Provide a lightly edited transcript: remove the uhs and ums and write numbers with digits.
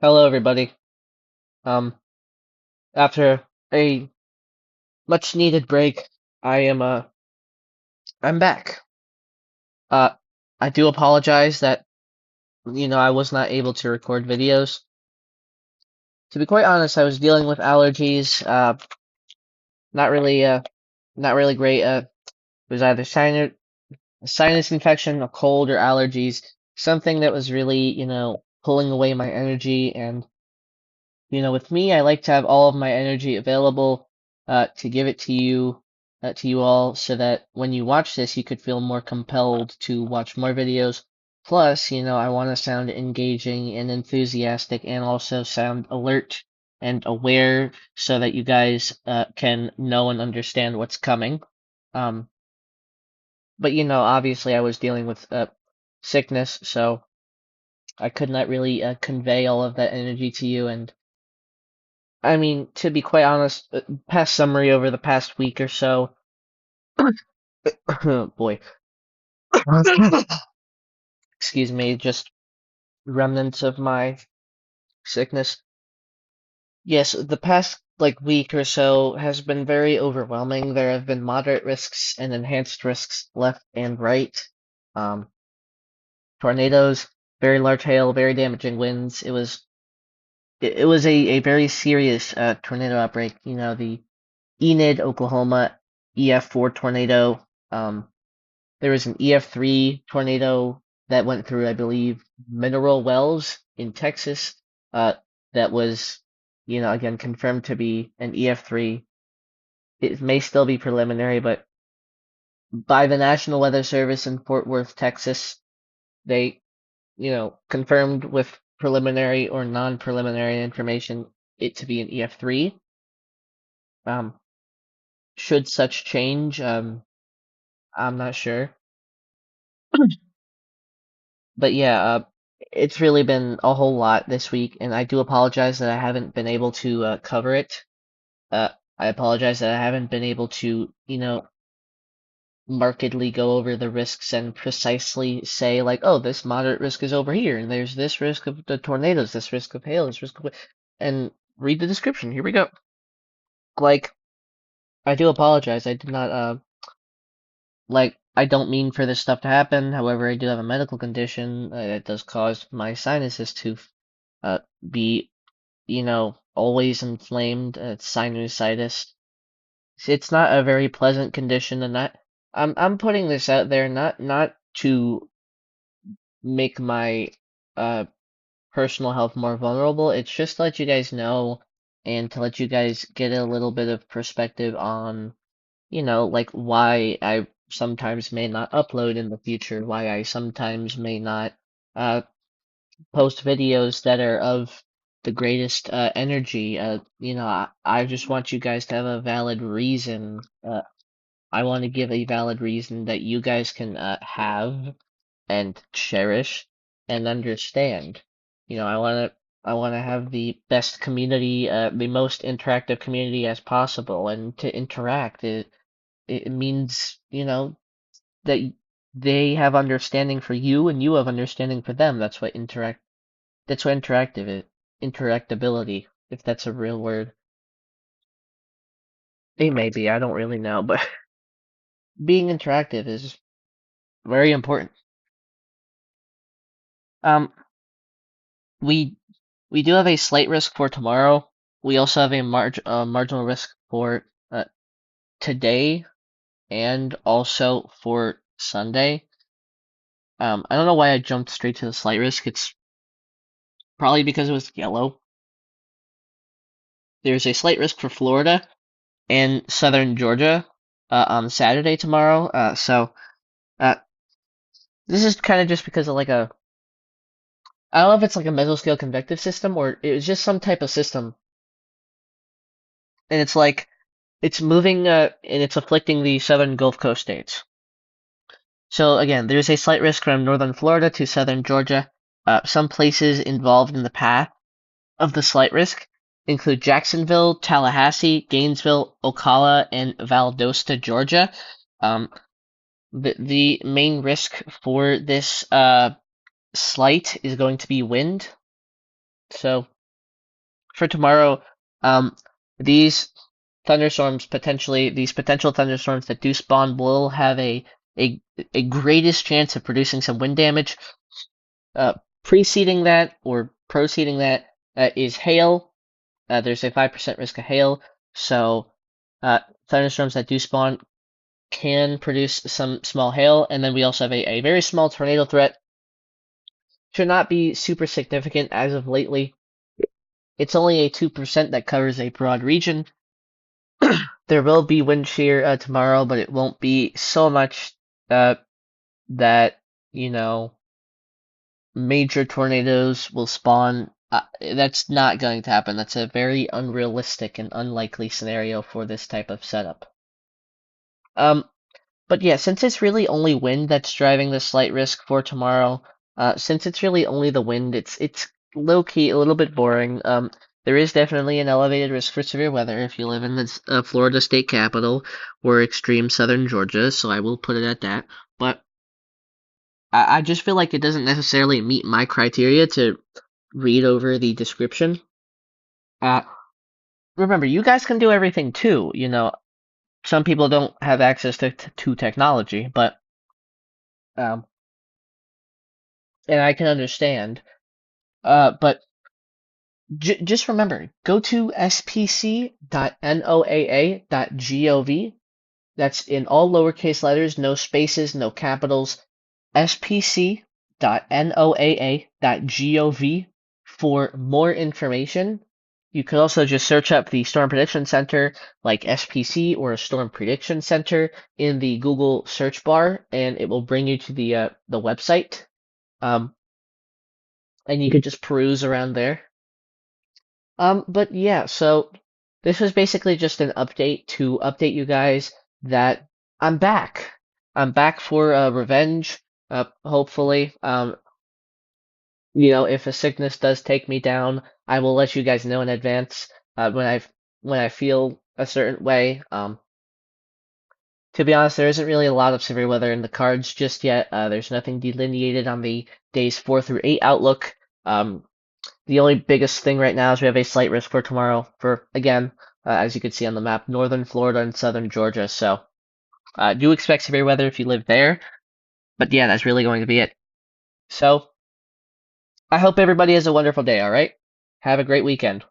Hello, everybody. Um, After a much needed break, I'm back. Uh, I do apologize that, I was not able to record videos. To be quite honest, I was dealing with allergies, not really, not really great. It was either a sinus infection, a cold, or allergies, something that was really, pulling away my energy. And, with me, I like to have all of my energy available to give it to you all, so that when you watch this, you could feel more compelled to watch more videos. Plus, I want to sound engaging and enthusiastic, and also sound alert and aware, so that you guys can know and understand what's coming. Um, but obviously, I was dealing with sickness, so I could not really convey all of that energy to you. And I mean, to be quite honest, past summary over the past week or so, oh boy, excuse me, just remnants of my sickness. Yes, the past week or so has been very overwhelming. There have been moderate risks and enhanced risks left and right. Um, Tornadoes, very large hail, very damaging winds. It was a very serious tornado outbreak. The Enid, Oklahoma EF4 tornado. There was an EF3 tornado that went through, I believe, Mineral Wells in Texas. Uh, that was, again, confirmed to be an EF3. It may still be preliminary, but by the National Weather Service in Fort Worth, Texas, they, confirmed with preliminary or non-preliminary information it to be an EF3. Um, should such change, I'm not sure. But yeah, it's really been a whole lot this week, and I do apologize that I haven't been able to cover it. Uh, I apologize that I haven't been able to, markedly go over the risks and precisely say, like, oh, this moderate risk is over here, and there's this risk of the tornadoes, this risk of hail, this risk of, and read the description. Here we go. Like, I do apologize. I did not, I don't mean for this stuff to happen. However, I do have a medical condition that does cause my sinuses to uh, be, always inflamed. It's sinusitis. It's not a very pleasant condition, and I'm putting this out there not to make my uh personal health more vulnerable. It's just to let you guys know, and to let you guys get a little bit of perspective on, like, why I sometimes may not upload in the future, why I sometimes may not uh post videos that are of the greatest energy. I just want you guys to have a valid reason. I want to give a valid reason that you guys can have and cherish and understand. I want to have the best community, the most interactive community as possible, and to interact, it means, that they have understanding for you and you have understanding for them. That's what interactive is. Interactability, if that's a real word. It may be, I don't really know, but being interactive is very important. Um, we we do have a slight risk for tomorrow. We also have a marginal risk for today, and also for Sunday. I don't know why I jumped straight to the slight risk. It's probably because it was yellow. There's a slight risk for Florida and southern Georgia on Saturday tomorrow. Uh, this is kind of just because of I don't know if it's like a mesoscale convective system, or it was just some type of system, and it's moving and it's afflicting the southern Gulf Coast states. So again, there's a slight risk from northern Florida to southern Georgia. Some places involved in the path of the slight risk include Jacksonville, Tallahassee, Gainesville, Ocala, and Valdosta, Georgia. Um, the main risk for this slight is going to be wind. So for tomorrow, um, these these potential thunderstorms that do spawn will have a a greatest chance of producing some wind damage. Uh, Preceding that or proceeding that is hail. There's a 5% risk of hail, so thunderstorms that do spawn can produce some small hail, and then we also have a very small tornado threat. Should not be super significant as of lately. It's only a 2% that covers a broad region. There will be wind shear tomorrow, but it won't be so much that, you know, major tornadoes will spawn. That's not going to happen. That's a very unrealistic and unlikely scenario for this type of setup. Um, but yeah, since it's really only wind that's driving the slight risk for tomorrow, since it's really only the wind, it's low key a little bit boring. There is definitely an elevated risk for severe weather if you live in the Florida state capital or extreme southern Georgia, so I will put it at that. But I just feel like it doesn't necessarily meet my criteria to read over the description. Uh, Remember, you guys can do everything too. You know, some people don't have access to technology, but um, and I can understand. But just remember, go to spc.noaa.gov. That's in all lowercase letters, no spaces, no capitals. spc.noaa.gov for more information. You could also just search up the Storm Prediction Center, like SPC or a Storm Prediction Center, in the Google search bar, and it will bring you to the website. And you could just peruse around there. But yeah, so this was basically just an update to update you guys that I'm back. I'm back for revenge. Hopefully, you know, if a sickness does take me down, I will let you guys know in advance when I feel a certain way. To be honest, there isn't really a lot of severe weather in the cards just yet. There's nothing delineated on the days 4 through 8 outlook. The only biggest thing right now is we have a slight risk for tomorrow for, again, as you can see on the map, northern Florida and southern Georgia. So do expect severe weather if you live there. But yeah, that's really going to be it. So I hope everybody has a wonderful day, all right? Have a great weekend.